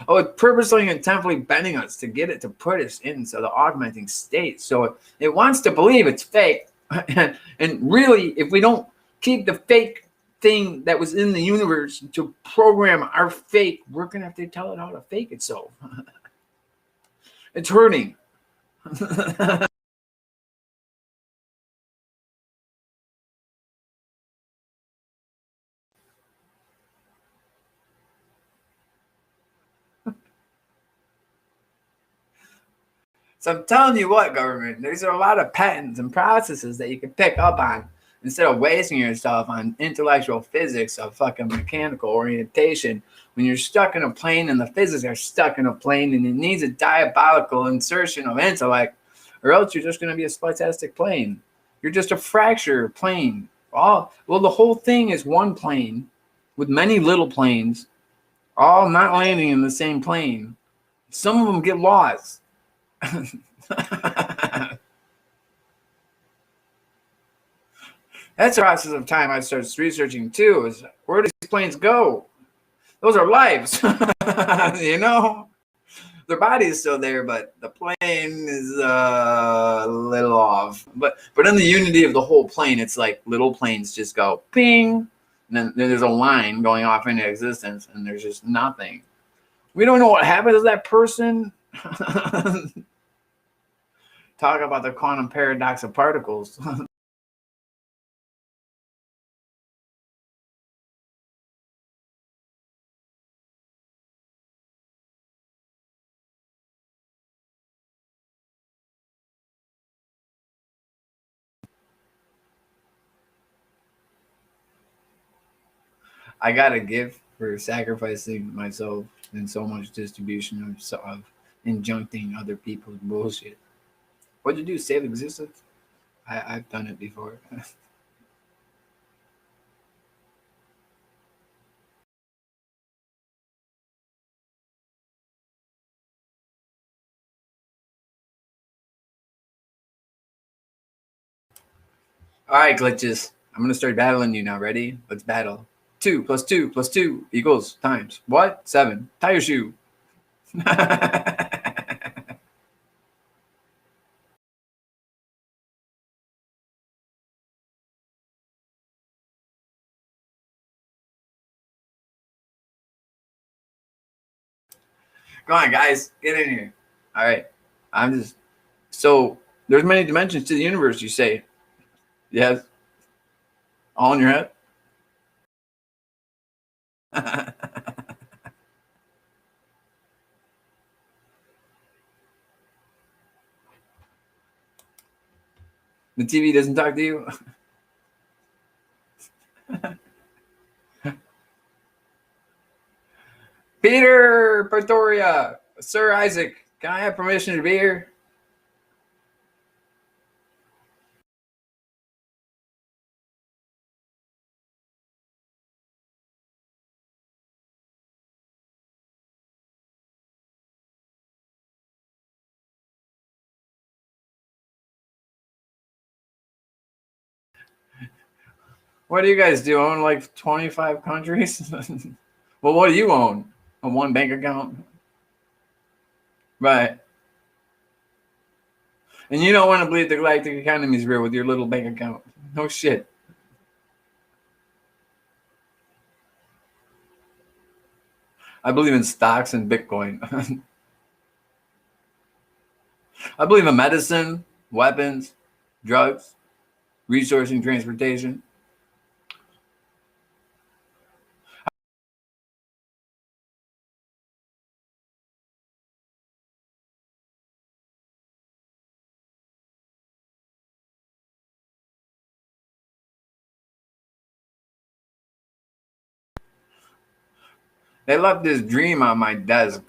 Oh, it's purposely and intentionally bending us to get it to put us into the augmenting state. So it wants to believe it's fake. And really, if we don't keep the fake thing that was in the universe to program our fake, we're going to have to tell it how to fake itself. It's hurting. So I'm telling you what, government, there's a lot of patents and processes that you can pick up on instead of wasting yourself on intellectual physics of fucking mechanical orientation. When you're stuck in a plane and the physics are stuck in a plane and it needs a diabolical insertion of intellect, or else you're just going to be a splastic plane. You're just a fracture plane. Well, the whole thing is one plane with many little planes, all not landing in the same plane. Some of them get lost. That's the process of time I started researching too. Is where do these planes go? Those are lives, you know. Their body is still there, but the plane is a little off. But in the unity of the whole plane, it's like little planes just go ping, and then there's a line going off into existence, and there's just nothing. We don't know what happens to that person. Talk about the quantum paradox of particles. I got a gift for sacrificing myself in so much distribution of injuncting other people's bullshit. What'd you do? Save existence? I've done it before. All right, glitches. I'm gonna start battling you now. Ready? Let's battle. 2 + 2 + 2 equals times what? 7. Tie your shoe. Come on, guys, get in here. All right, I'm just so there's many dimensions to the universe. You say, yes, all in your head. The TV doesn't talk to you. Peter Pretoria, Sir Isaac, can I have permission to be here? What do you guys do? Own like 25 countries? Well, what do you own? A one bank account? Right. And you don't want to believe the galactic economy is real with your little bank account. No shit. I believe in stocks and Bitcoin. I believe in medicine, weapons, drugs, resourcing, transportation. They left this dream on my desk.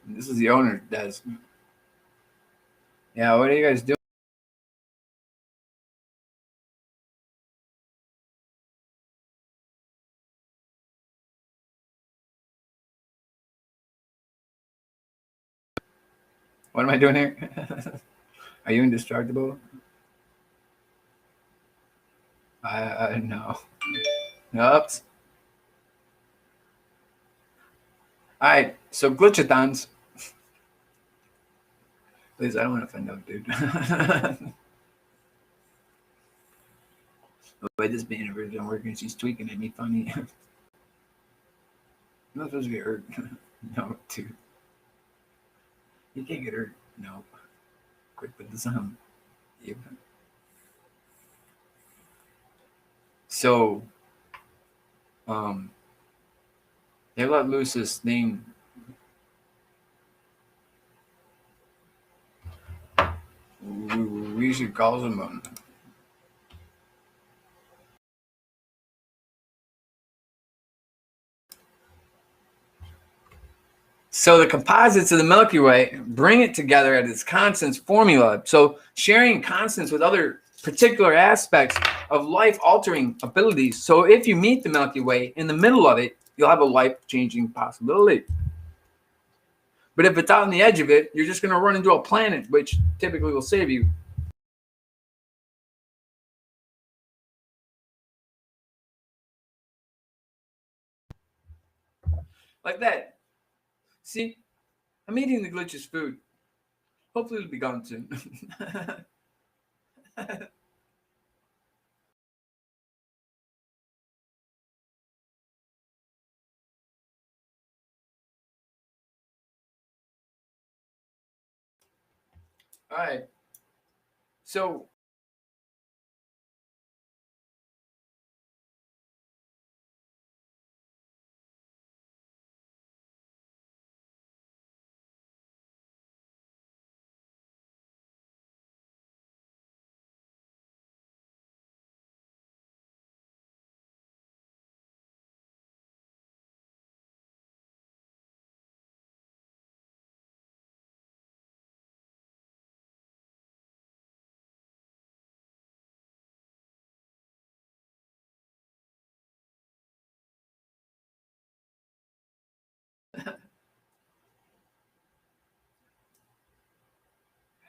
This is the owner's desk. Yeah, what are you guys doing? What am I doing here? Are you indestructible? No. Nope. All right, so glitchathons. Please, I don't want to offend up, dude. The way this band isn't working, she's tweaking at me funny. I'm not supposed to get hurt. No, dude. You can't get hurt. No. Quick with the sound. Yep. So, they let loose this thing. We should call them. So the composites of the Milky Way bring it together at its constants formula. So sharing constants with other particular aspects of life-altering abilities. So if you meet the Milky Way in the middle of it, you'll have a life-changing possibility. But if it's out on the edge of it, you're just going to run into a planet, which typically will save you. Like that. See, I'm eating the glitch's food. Hopefully it'll be gone soon. All right. So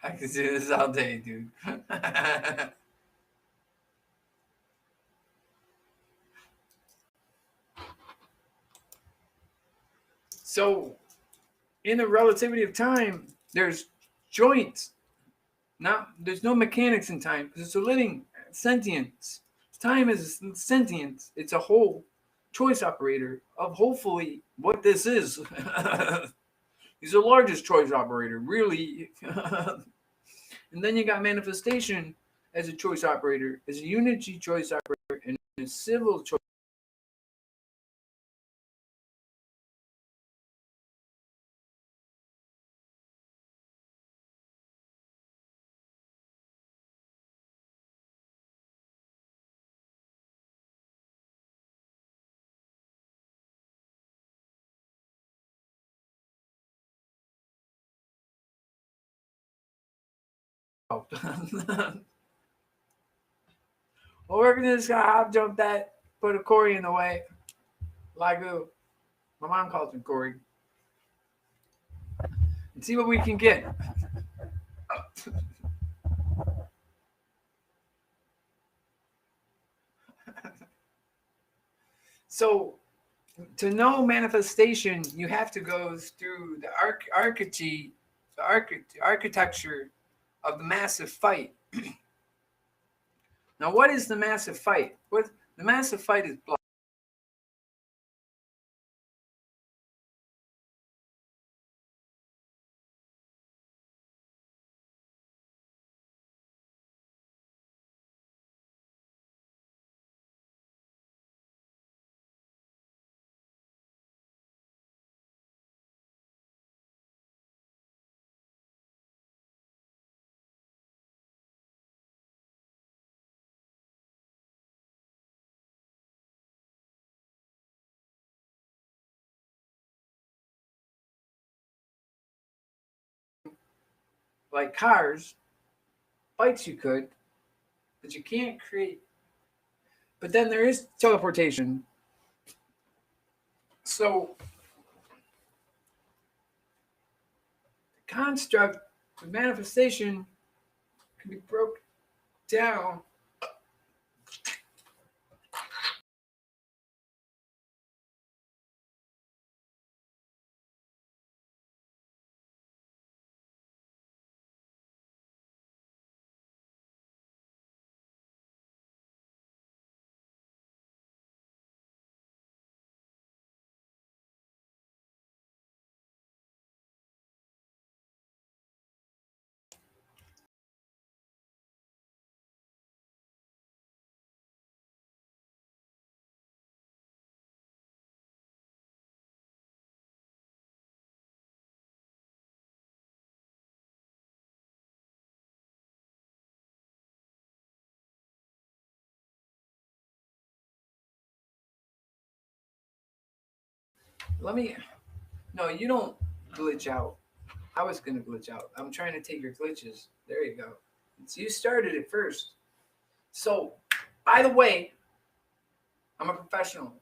I can see this all day, dude. So, in the relativity of time, there's joints. Now, there's no mechanics in time because it's a living sentience. Time is sentience. It's a whole choice operator of hopefully what this is. He's the largest choice operator, really. And then you got manifestation as a choice operator, as a unity choice operator, and a civil choice. Well, we're just gonna hop jump that, put a Corey in the way. Like who? My mom calls him Corey. And see what we can get. So to know manifestation, you have to go through the architecture of the massive fight. Now, what is the massive fight? What the massive fight is like cars, fights you could, but you can't create. But then there is teleportation. So the construct of manifestation can be broken down let me. No, you don't glitch out. I was gonna glitch out. I'm trying to take your glitches. There you go. So you started it first. So, by the way, I'm a professional.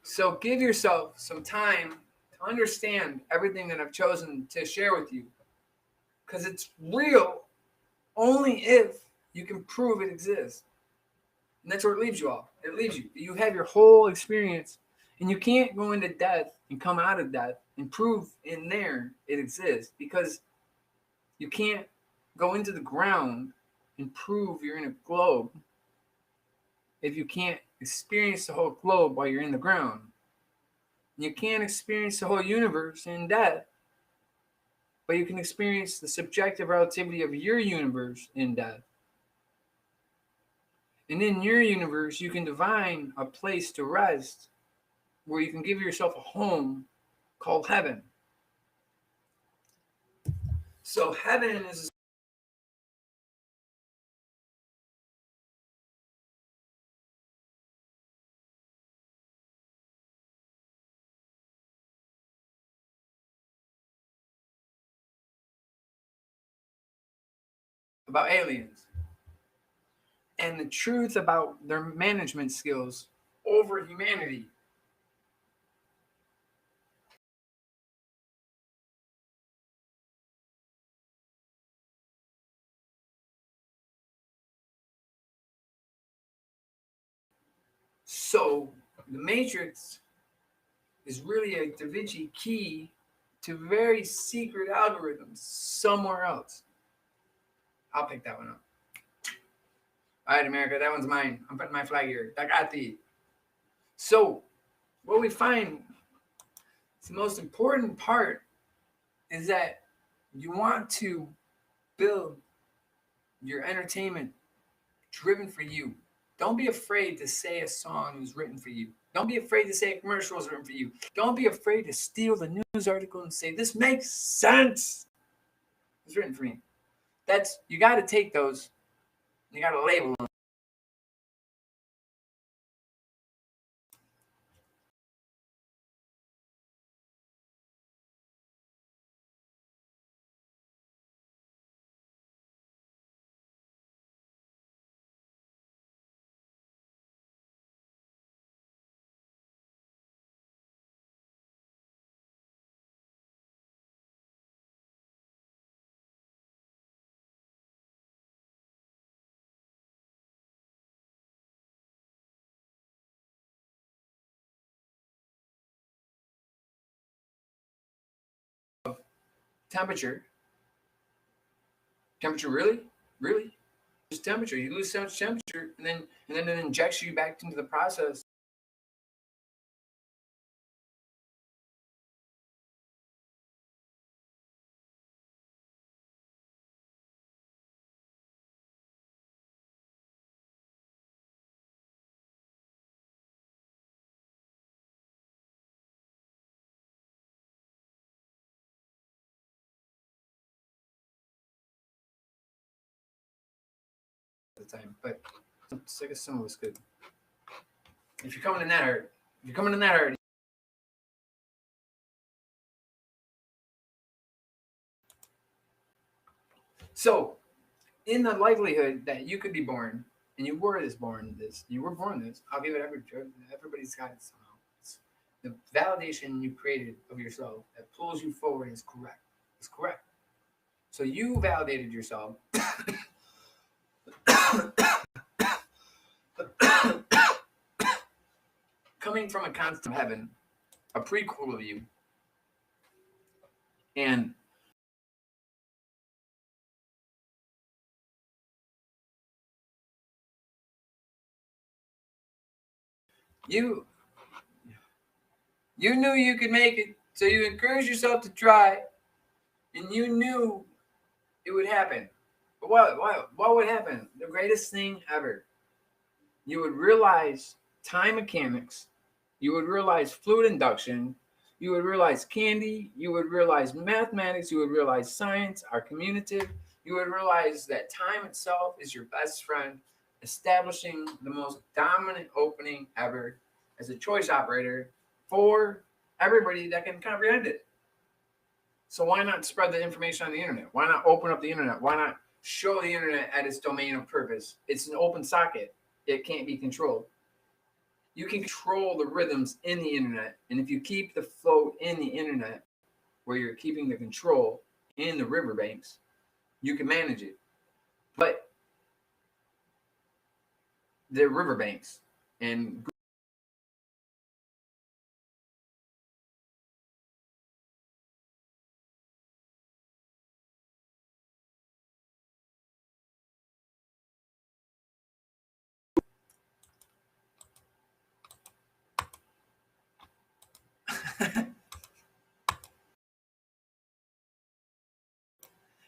So give yourself some time to understand everything that I've chosen to share with you. Because it's real only if you can prove it exists. And that's where it leaves you all. It leaves you. You have your whole experience, and you can't go into death and come out of death and prove in there it exists because you can't go into the ground and prove you're in a globe if you can't experience the whole globe while you're in the ground. You can't experience the whole universe in death, but you can experience the subjective relativity of your universe in death. And in your universe, you can divine a place to rest where you can give yourself a home called heaven. So heaven is about aliens and the truth about their management skills over humanity. So the matrix is really a Da Vinci key to very secret algorithms somewhere else. I'll pick that one up. All right, America, that one's mine. I'm putting my flag here. I got the. So, what we find, the most important part is that you want to build your entertainment driven for you. Don't be afraid to say a song was written for you. Don't be afraid to say a commercial was written for you. Don't be afraid to steal the news article and say, this makes sense. It's written for me. That's, you got to take those, you got to label them. Temperature. Temperature, really? Really? Just temperature. You lose so much temperature, and then it injects you back into the process. At the time, but it's like a some was good. If you're coming in that hard, if you're coming in that hard. So, in the likelihood that you could be born, and you were you were born this. I'll give it everybody's got it somehow. It's the validation you created of yourself that pulls you forward is correct. It's correct. So you validated yourself. Coming from a constant heaven, a prequel of you, and you you knew you could make it, so you encouraged yourself to try, and you knew it would happen. But what would happen? The greatest thing ever. You would realize time mechanics, you would realize fluid induction, you would realize candy, you would realize mathematics, you would realize science, our commutative, you would realize that time itself is your best friend, establishing the most dominant opening ever as a choice operator for everybody that can comprehend it. So why not spread the information on the internet? Why not open up the internet? Why not show the internet at its domain of purpose? It's an open socket. It can't be controlled. You can control the rhythms in the internet. And if you keep the flow in the internet, where you're keeping the control in the riverbanks, you can manage it. But the riverbanks and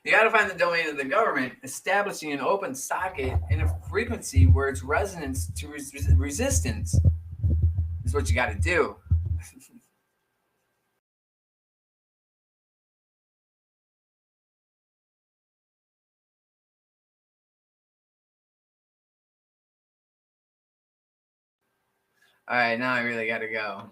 you got to find the domain of the government, establishing an open socket in a frequency where its resonance to resistance is what you got to do. All right, now I really got to go.